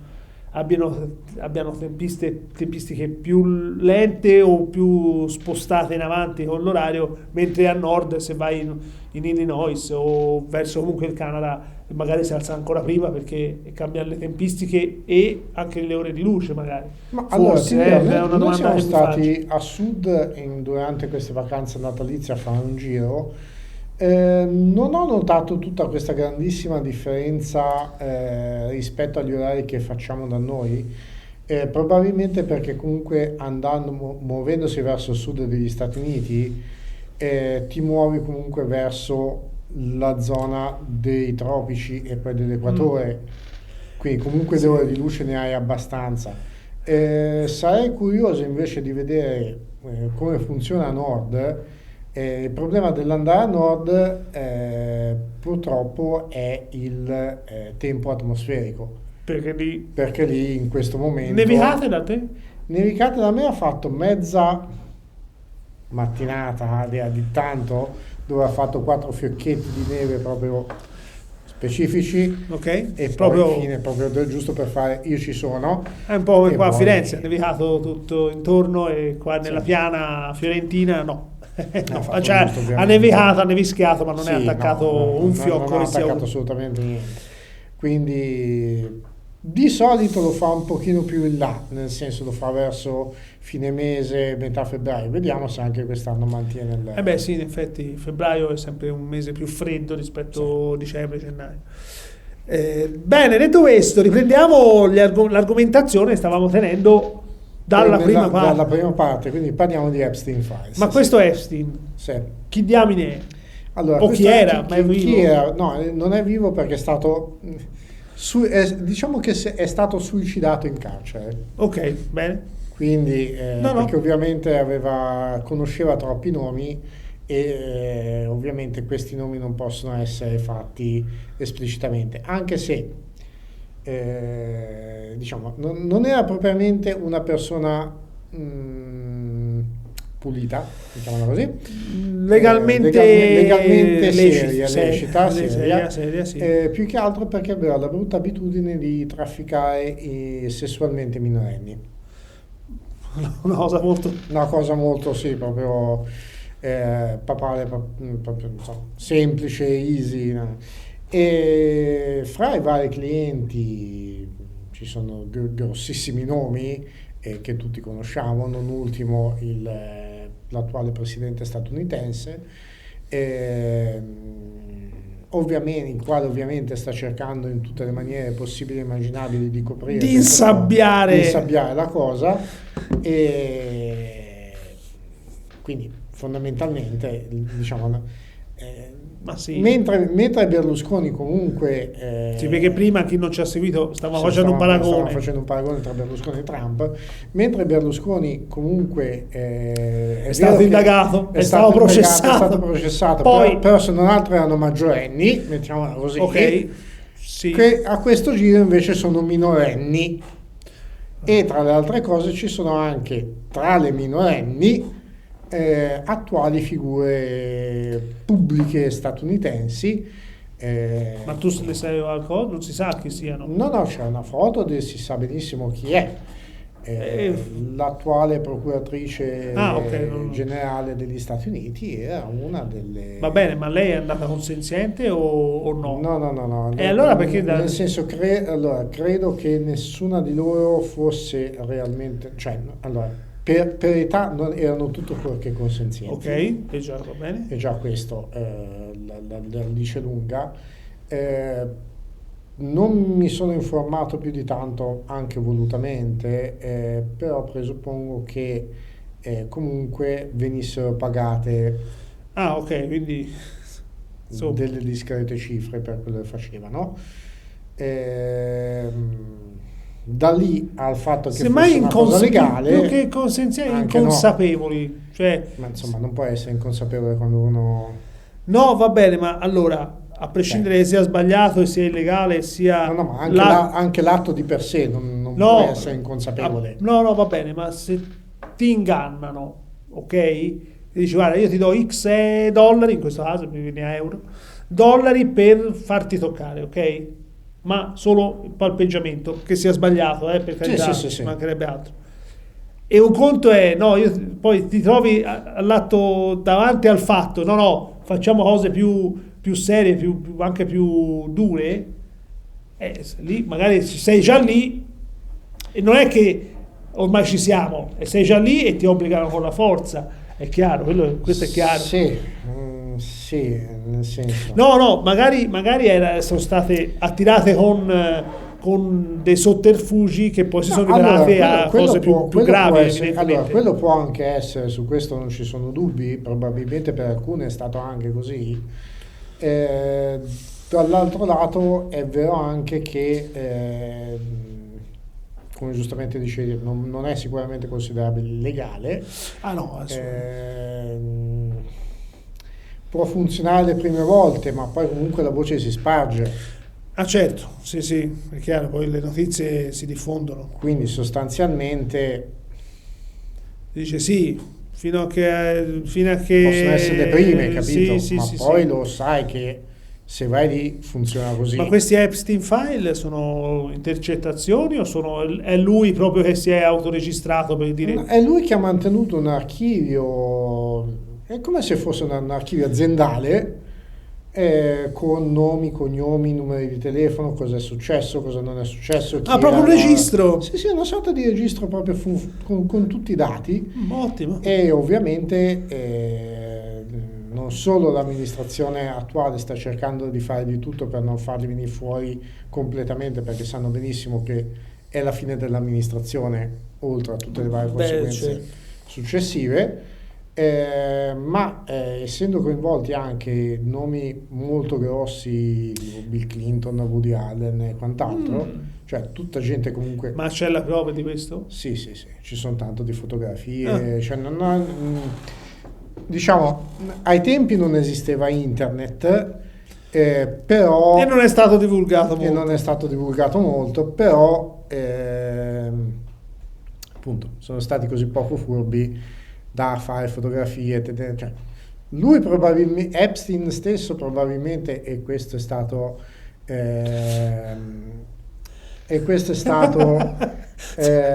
A: abbiano tempistiche più lente o più spostate in avanti con l'orario, mentre a nord, se vai in Illinois o verso comunque il Canada, magari si alza ancora prima perché cambiano le tempistiche e anche le ore di luce magari.
B: Ma
A: forse
B: allora, noi siamo stati a sud durante queste vacanze natalizie a fare un giro. Non ho notato tutta questa grandissima differenza rispetto agli orari che facciamo da noi, probabilmente perché comunque muovendosi verso il sud degli Stati Uniti ti muovi comunque verso la zona dei tropici e poi dell'equatore, quindi comunque le ore di luce ne hai abbastanza. Sarei curioso invece di vedere come funziona a nord. Il problema dell'andare a nord purtroppo è il tempo atmosferico,
A: perché
B: lì in questo momento...
A: Nevicate da te?
B: Nevicate da me ha fatto mezza mattinata di tanto, dove ha fatto 4 fiocchetti di neve proprio specifici,
A: ok,
B: e
A: proprio,
B: poi infine proprio giusto per fare io ci sono.
A: è un po' come qua a
B: poi,
A: Firenze, ha nevicato tutto intorno, e qua nella
B: sì,
A: piana fiorentina no. No,
B: fatto
A: cioè,
B: giusto,
A: ha nevicato, ha nevischiato, ma non
B: sì,
A: è attaccato un fiocco
B: non ha
A: che sia
B: attaccato assolutamente niente. Quindi di solito lo fa un pochino più in là, nel senso lo fa verso fine mese, metà febbraio. Vediamo se anche quest'anno mantiene il...
A: Eh beh sì, in effetti febbraio è sempre un mese più freddo rispetto a dicembre, gennaio. Bene, detto questo, riprendiamo l'argomentazione che stavamo tenendo dalla prima parte.
B: Quindi parliamo di Epstein Files.
A: Ma questo Epstein,
B: sì.
A: Chi diamine è?
B: Allora,
A: O chi era?
B: Chi era? No, non è vivo perché è stato... diciamo che è stato suicidato in carcere.
A: Ok, bene.
B: Quindi, perché ovviamente conosceva troppi nomi e ovviamente questi nomi non possono essere fatti esplicitamente, anche se diciamo non era propriamente una persona pulita, diciamola così,
A: legalmente
B: seria,
A: sì.
B: Più che altro perché aveva la brutta abitudine di trafficare sessualmente minorenni.
A: Una cosa molto
B: sì, proprio papale, proprio semplice, easy, no? E fra i vari clienti ci sono grossissimi nomi che tutti conosciamo, non ultimo l'attuale presidente statunitense, ovviamente, il quale ovviamente sta cercando in tutte le maniere possibili e immaginabili di coprire,
A: di insabbiare
B: la cosa, e quindi fondamentalmente diciamo
A: ma sì.
B: mentre Berlusconi comunque
A: sì, perché prima chi non ci ha seguito stava facendo un paragone
B: tra Berlusconi e Trump, mentre Berlusconi comunque
A: è stato indagato, è stato processato,
B: poi, però se non altro erano maggiorenni, mettiamola così,
A: ok, sì.
B: Che a questo giro invece sono minorenni, e tra le altre cose ci sono anche tra le minorenni attuali figure pubbliche statunitensi.
A: Ma tu ne sai qualcosa? Non si sa chi siano?
B: No, c'è una foto si sa benissimo chi è. L'attuale procuratrice generale degli Stati Uniti era una delle...
A: Va bene, ma lei è andata consenziente o no?
B: No.
A: E allora perché...
B: Nel senso, credo che nessuna di loro fosse realmente... Cioè, allora... Per età erano tutto fuorché consenzienti.
A: Ok, e già va bene.
B: E già questo la dice lunga. Non mi sono informato più di tanto, anche volutamente, però presuppongo che comunque venissero pagate
A: quindi
B: delle discrete cifre per quello che facevano. Da lì al fatto che fosse una cosa legale,
A: più che consenzienti, inconsapevoli, no. Cioè,
B: ma insomma non può essere inconsapevole quando uno...
A: No, va bene, ma allora, a prescindere che sia sbagliato e sia illegale, sia...
B: No, ma anche l'atto di per sé non può essere inconsapevole.
A: No, va bene, ma se ti ingannano, ok? E dici, guarda, io ti do X dollari, in questo caso mi viene a euro, dollari per farti toccare, ok? Ma solo il palpeggiamento, che sia sbagliato, per carità,
B: sì.
A: mancherebbe altro. E un conto è, poi ti trovi all'atto davanti al fatto, facciamo cose più serie, anche più dure, lì magari sei già lì, e non è che ormai ci siamo, e sei già lì e ti obbligano con la forza, è chiaro, questo è chiaro.
B: Sì, nel senso...
A: No, magari sono state attirate con dei sotterfugi che poi si sono rivelati a cose più gravi.
B: Quello può anche essere, su questo non ci sono dubbi, probabilmente per alcune è stato anche così. Dall'altro lato è vero anche che, come giustamente dicevi, non è sicuramente considerabile illegale.
A: Assolutamente.
B: Può funzionare le prime volte, ma poi comunque la voce si sparge.
A: Ah certo, sì sì, è chiaro, poi le notizie si diffondono.
B: Quindi sostanzialmente
A: Dice sì, fino a
B: possono essere le prime,
A: che...
B: capito?
A: Sì, sì,
B: Ma
A: sì,
B: poi
A: sì.
B: lo sai che se vai lì funziona
A: Ma
B: così.
A: questi Epstein file sono intercettazioni o è lui proprio che si è autoregistrato per dire...
B: È lui che ha mantenuto un archivio, è come se fosse un archivio aziendale, con nomi, cognomi, numeri di telefono, cosa è successo, cosa non è successo, chi
A: Ah, proprio un
B: erano.
A: registro!
B: Sì, sì, una sorta di registro proprio con tutti i dati.
A: Ottimo.
B: E ovviamente non solo l'amministrazione attuale sta cercando di fare di tutto per non farli venire fuori completamente, perché sanno benissimo che è la fine dell'amministrazione, oltre a tutte le varie
A: Beh,
B: conseguenze
A: certo.
B: successive. Ma essendo coinvolti anche nomi molto grossi, tipo Bill Clinton, Woody Allen e quant'altro, cioè tutta gente comunque.
A: Ma c'è la prova di questo?
B: Sì, sì, sì, ci sono tanto di fotografie,
A: Ah.
B: cioè diciamo, ai tempi non esisteva internet, però
A: E non è stato divulgato
B: e non
A: molto.
B: è stato divulgato molto, però appunto sono stati così poco furbi da fare fotografie, cioè, lui probabilmente, Epstein stesso probabilmente, e questo è stato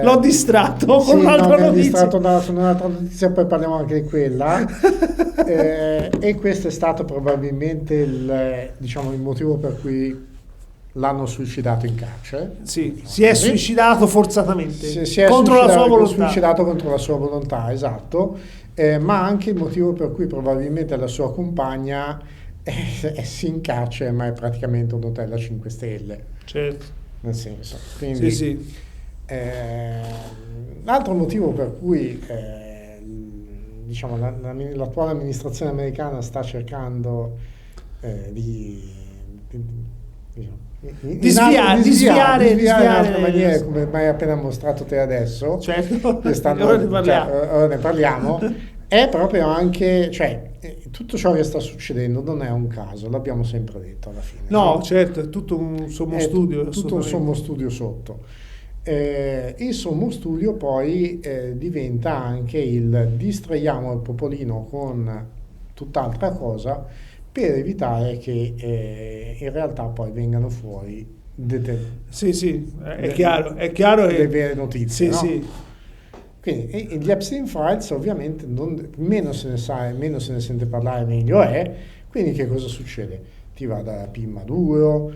A: L'ho distratto
B: sì,
A: con
B: no,
A: un'altra
B: mi ha
A: notizia.
B: distratto su un'altra notizia, poi parliamo anche di quella. E questo è stato probabilmente diciamo, il motivo per cui l'hanno suicidato in carcere.
A: Sì, si è
B: Così.
A: suicidato forzatamente
B: Si è
A: contro la sua volontà.
B: suicidato contro la sua volontà, esatto, ma anche il motivo per cui probabilmente la sua compagna è sì in carcere, ma è praticamente un hotel a 5 stelle,
A: Certo.
B: nel senso.
A: Sì,
B: Quindi,
A: sì.
B: l'altro motivo per cui diciamo, l'attuale amministrazione americana sta cercando diciamo,
A: Di sviare
B: in altre maniere, come hai appena mostrato te adesso,
A: Certo.
B: che
A: Ora ne parliamo.
B: ora ne parliamo, è proprio anche, cioè, tutto ciò che sta succedendo non è un caso, l'abbiamo sempre detto alla fine.
A: No, certo, è tutto un sommo
B: È
A: studio.
B: tutto un
A: assolutamente.
B: sommo studio sotto. Il sommo studio poi diventa anche il distraiamo il popolino con tutt'altra cosa per evitare che in realtà poi vengano fuori
A: Sì, sì, è chiaro
B: le
A: che...
B: vere notizie,
A: Sì,
B: no?
A: sì.
B: Quindi e gli Epstein Files ovviamente meno se ne sa e meno se ne sente parlare meglio è. Quindi che cosa succede? Ti va da P Maduro,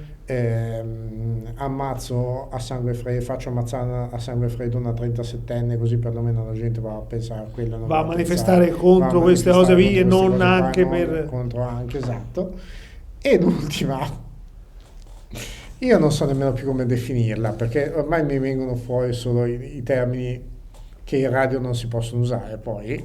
B: ammazzo a sangue freddo, faccio ammazzare a sangue freddo una 37enne, così perlomeno la gente va a pensare a quella, non
A: Va a
B: a
A: manifestare
B: pensare,
A: contro
B: va a
A: queste
B: manifestare
A: cose qui e
B: contro queste
A: non
B: cose qua,
A: anche
B: non
A: per...
B: contro anche, esatto. E l'ultima, io non so nemmeno più come definirla, perché ormai mi vengono fuori solo i termini che in radio non si possono usare poi.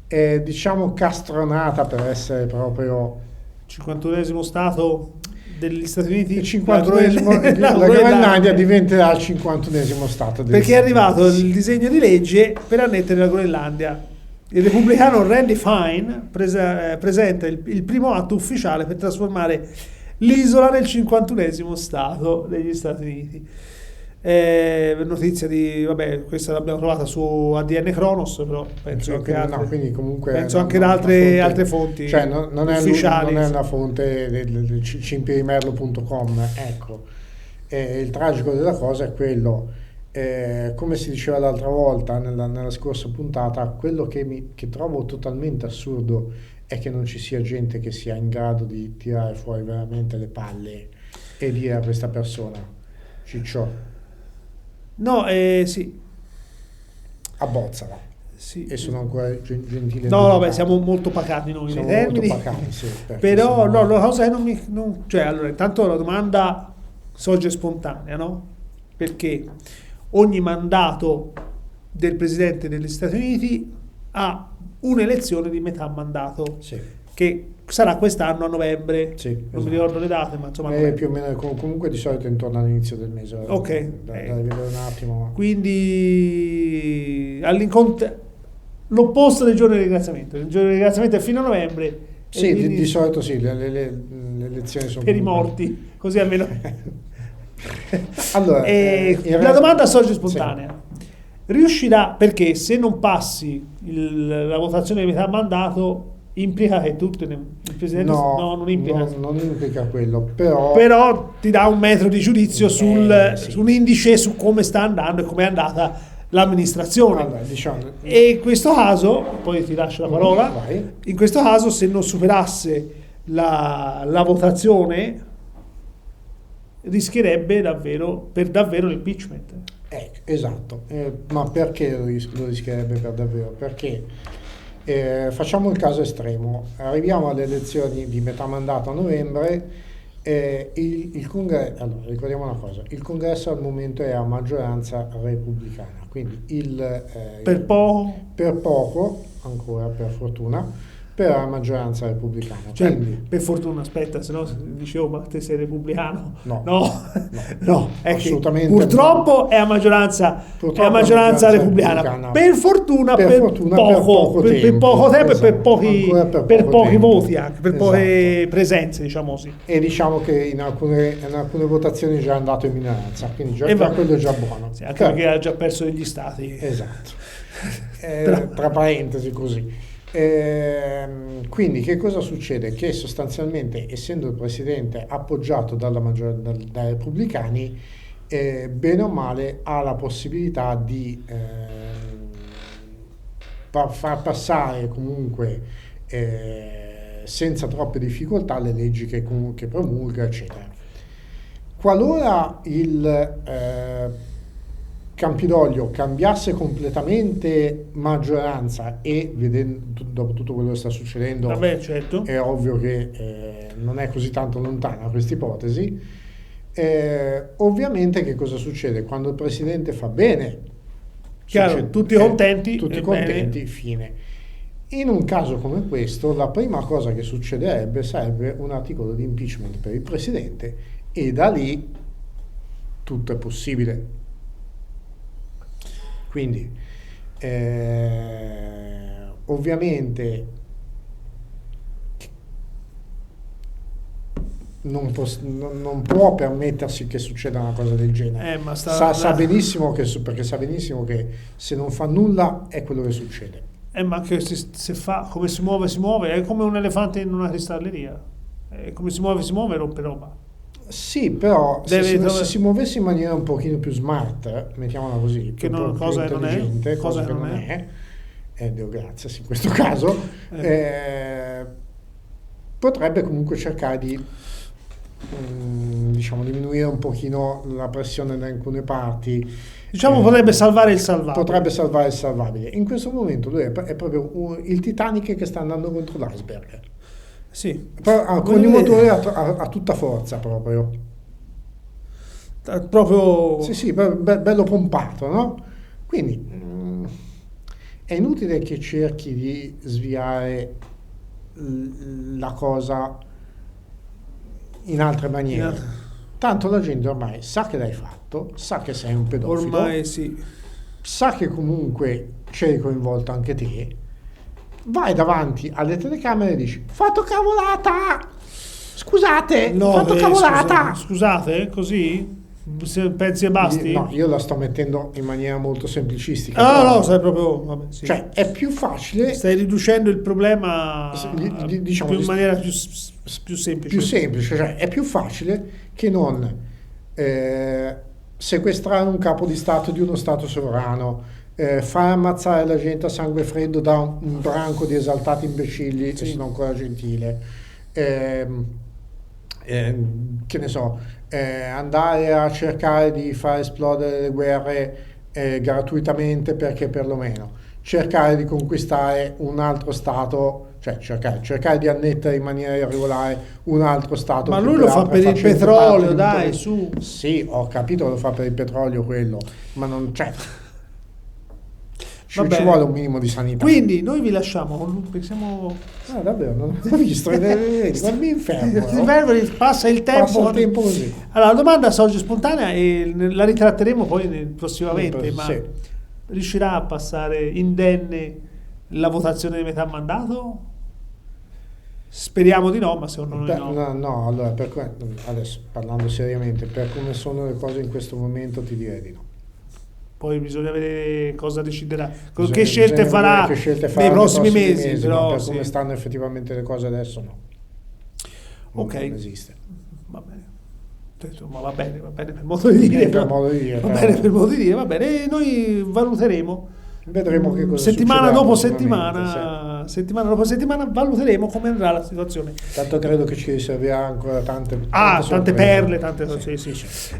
B: Diciamo castronata per essere proprio
A: 51esimo stato degli Stati Uniti,
B: il 51esimo, la Groenlandia diventerà il 51esimo stato degli
A: perché è
B: Stati
A: arrivato
B: Uniti.
A: il disegno di legge per annettere la Groenlandia. Il repubblicano Randy Fine presenta il primo atto ufficiale per trasformare l'isola nel 51esimo stato degli Stati Uniti. Notizia di, vabbè, questa l'abbiamo trovata su ADN Kronos, però penso anche altre,
B: Quindi comunque
A: penso anche da altre fonti
B: cioè non
A: ufficiali.
B: non è una fonte del cimpirimerlo.com, ecco. Il tragico della cosa è quello, come si diceva l'altra volta nella scorsa puntata, quello che trovo totalmente assurdo è che non ci sia gente che sia in grado di tirare fuori veramente le palle e dire a questa persona: Ciccio,
A: No, sì.
B: abbozzala.
A: Sì.
B: E sono ancora gentile.
A: No, no, beh, siamo molto pacati noi
B: Siamo
A: nei termini.
B: molto pacati, sì,
A: Però
B: siamo...
A: no, la cosa che cioè, allora, intanto la domanda sorge spontanea, no? Perché ogni mandato del presidente degli Stati Uniti ha un'elezione di metà mandato,
B: Sì.
A: che sarà quest'anno a novembre.
B: Sì,
A: Non
B: esatto.
A: mi ricordo le date, ma insomma
B: Più o meno comunque di solito intorno all'inizio del mese.
A: Ok.
B: Da vedere un attimo.
A: Quindi l'opposto del giorno di ringraziamento. Il giorno di ringraziamento è fino a novembre.
B: Sì,
A: quindi...
B: di solito sì, le le elezioni sono
A: per i morti, così almeno.
B: Allora,
A: la domanda sorge spontanea. Riuscirà, perché se non passi la votazione di metà mandato implica che il Presidente non implica.
B: Non implica quello, però
A: ti dà un metro di giudizio su un indice su come sta andando e come è andata l'amministrazione.
B: Allora, diciamo,
A: e in questo caso, poi ti lascio la parola, in questo caso se non superasse la votazione rischierebbe per davvero l'impeachment.
B: Esatto, ma perché lo rischierebbe per davvero? Perché facciamo il caso estremo, arriviamo alle elezioni di metà mandato a novembre, il Congresso, allora ricordiamo una cosa, il Congresso al momento è a maggioranza repubblicana, quindi
A: per
B: poco, ancora per fortuna, per la maggioranza repubblicana.
A: Cioè,
B: quindi,
A: per fortuna, aspetta, se no dicevo, ma te sei repubblicano?
B: No,
A: è
B: assolutamente
A: che purtroppo
B: no.
A: è a maggioranza repubblicana. Per fortuna, per poco tempo
B: esatto,
A: e per pochi voti, anche per poche
B: esatto.
A: presenze, diciamo così.
B: E diciamo che in alcune votazioni è già andato in minoranza, quindi già quello è già buono.
A: Sì, anche perché ha già perso degli stati.
B: Esatto. Tra parentesi così. Quindi che cosa succede? Che sostanzialmente, essendo il presidente appoggiato dai repubblicani, bene o male ha la possibilità di far passare comunque senza troppe difficoltà le leggi che promulga, eccetera. Qualora il Campidoglio cambiasse completamente maggioranza e dopo tutto quello che sta succedendo,
A: certo.
B: È ovvio che non è così tanto lontana questa ipotesi. Ovviamente che cosa succede? Quando il presidente fa bene,
A: chiaro, tutti
B: contenti, fine. In un caso come questo, la prima cosa che succederebbe sarebbe un articolo di impeachment per il presidente e da lì tutto è possibile. Quindi ovviamente non può permettersi che succeda una cosa del genere. Sa benissimo che se non fa nulla è quello che succede.
A: Ma anche se fa come si muove, è come un elefante in una cristalleria. Come si muove, rompe roba.
B: Sì, però se si muovesse in maniera un pochino più smart, mettiamola così,
A: che
B: più intelligente, cosa che non è, Dio grazie, in questo caso, potrebbe comunque cercare di diminuire un pochino la pressione da alcune parti.
A: Potrebbe salvare il salvabile.
B: Potrebbe salvare il salvabile. In questo momento lui è proprio il Titanic che sta andando contro l'iceberg.
A: Sì.
B: Con il motore a tutta forza proprio. Sì, bello pompato, no? Quindi è inutile che cerchi di sviare la cosa in altre maniere. Tanto la gente ormai sa che l'hai fatto, sa che sei un pedofilo.
A: Ormai sì.
B: Sa che comunque c'hai coinvolto anche te. Vai davanti alle telecamere e dici: fatto cavolata! Scusate, fatto cavolata!
A: Scusate, così? Se pensi e basti?
B: No, io la sto mettendo in maniera molto semplicistica.
A: No, sai proprio. Vabbè, sì.
B: Cioè, è più facile.
A: Stai riducendo il problema
B: diciamo,
A: in maniera più semplice.
B: Più semplice, cioè è più facile che non sequestrare un capo di Stato di uno Stato sovrano. Far ammazzare la gente a sangue freddo da un branco di esaltati imbecilli, che sono ancora gentile, che ne so, andare a cercare di far esplodere le guerre gratuitamente, perché perlomeno cercare di conquistare un altro Stato, cioè cercare di annettere in maniera irregolare un altro Stato.
A: Ma lui lo fa per il petrolio, dai, su.
B: Sì, ho capito, lo fa per il petrolio quello, ma non c'è. Ci vuole un minimo di sanità.
A: Quindi noi vi lasciamo. Pensiamo.
B: Davvero, non ho visto. Guardi infermo.
A: Passa il tempo
B: così.
A: Allora, la domanda sorge spontanea e la ritratteremo poi prossimamente. Ma
B: sì.
A: Riuscirà a passare indenne la votazione di metà mandato? Speriamo di no, ma secondo noi no.
B: No, allora, adesso parlando seriamente, per come sono le cose in questo momento ti direi di no.
A: Poi bisogna vedere cosa deciderà,
B: Bisogna
A: che scelte farà nei prossimi mesi, però
B: ma per come stanno effettivamente le cose adesso no.
A: Ok.
B: Non esiste.
A: Va bene. Ma va bene per modo di dire. Va bene per modo di dire, va bene. Noi valuteremo.
B: Vedremo che cosa
A: settimana dopo
B: settimana
A: dopo settimana valuteremo come andrà la situazione.
B: Tanto credo che ci riserverà ancora tante
A: perle, tante cose. Sì.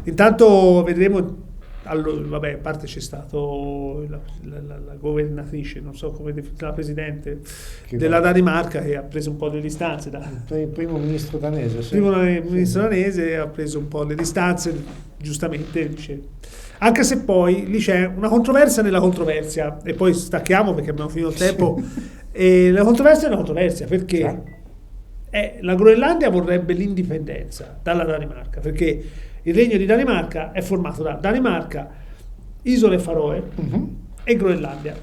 A: Intanto vedremo. Allora, vabbè, a parte c'è stato la governatrice, non so come definire, la presidente della Danimarca, che ha preso un po' le distanze
B: il primo ministro danese.
A: Sì. Il primo ministro danese ha preso un po' le distanze, giustamente dice. Anche se poi lì c'è una controversia nella controversia, e poi stacchiamo perché abbiamo finito il tempo. E la controversia è una controversia perché la Groenlandia vorrebbe l'indipendenza dalla Danimarca, perché il regno di Danimarca è formato da Danimarca, isole Faroe e Groenlandia.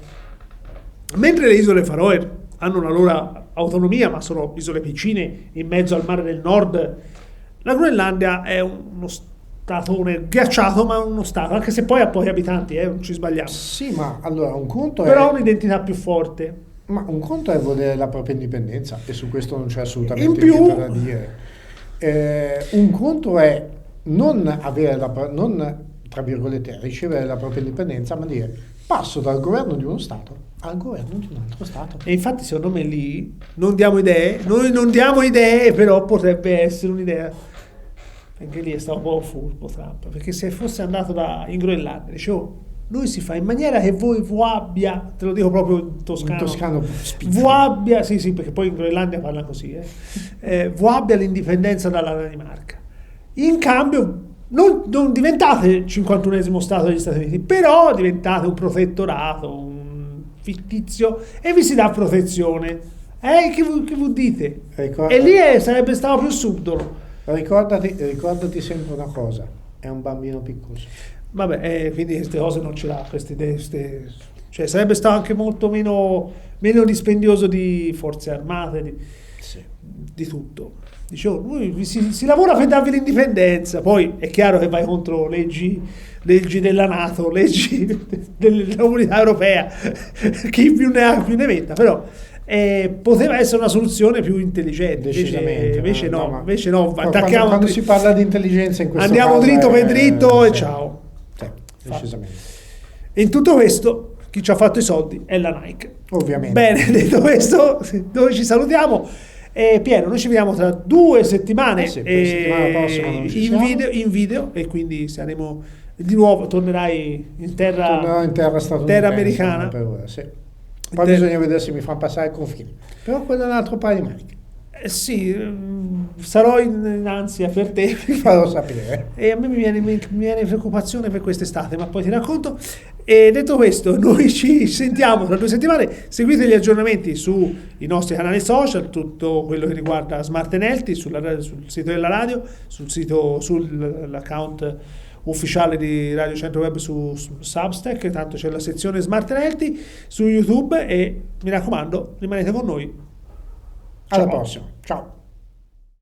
A: Mentre le isole Faroe hanno una loro autonomia, ma sono isole piccine in mezzo al mare del nord, la Groenlandia è uno statone ghiacciato, ma uno stato, anche se poi ha pochi abitanti, non ci sbagliamo.
B: Sì, ma allora un conto
A: però ha un'identità più forte.
B: Ma un conto è volere la propria indipendenza, e su questo non c'è assolutamente niente da dire. Un conto è non avere non tra virgolette ricevere la propria indipendenza, ma dire passo dal governo di uno Stato al governo di un altro Stato.
A: E infatti secondo me lì non diamo idee, noi non diamo idee, però potrebbe essere un'idea. Anche lì è stato un po' furbo Trump, perché se fosse andato in Groenlandia, dicevo, lui si fa in maniera che voi abbia, te lo dico proprio in toscano abbia, sì, perché poi in Groenlandia parla così, abbia l'indipendenza dalla Danimarca. In cambio non diventate il 51esimo Stato degli Stati Uniti, però diventate un protettorato, un fittizio, e vi si dà protezione. Che vuol dite? E lì sarebbe stato più subdolo.
B: Ricordati sempre una cosa, è un bambino piccolo.
A: Vabbè, quindi queste cose non ce l'ha, queste idee, cioè sarebbe stato anche molto meno dispendioso di forze armate, di tutto. Dicevo, lui si lavora per darvi l'indipendenza, poi è chiaro che vai contro leggi della NATO, leggi dell'Unione Europea, chi più ne ha più ne metta, però poteva essere una soluzione più intelligente. Invece no, attacchiamo.
B: Quando si parla di intelligenza in questo
A: andiamo
B: caso
A: dritto per dritto e ciao.
B: Sì, decisamente.
A: In tutto questo chi ci ha fatto i soldi è la Nike.
B: Ovviamente.
A: Bene, detto questo, noi ci salutiamo. Piero, noi ci vediamo tra 2 settimane,
B: settimana prossima
A: in video, e quindi saremo di nuovo, tornerai in terra americana.
B: Per ora, sì. Poi bisogna vedere se mi fa passare il confine, però quello è un altro paio di maniche.
A: Sì, sarò in ansia per te,
B: farò sapere.
A: E a me mi viene preoccupazione per quest'estate, ma poi ti racconto. E detto questo, noi ci sentiamo tra 2 settimane. Seguite gli aggiornamenti sui nostri canali social, tutto quello che riguarda Smart & Healthy sul sito della radio, sull'account ufficiale di Radio Centro Web su Substack, tanto c'è la sezione Smart & Healthy su YouTube, e mi raccomando, rimanete con noi.
B: Alla prossima, ciao.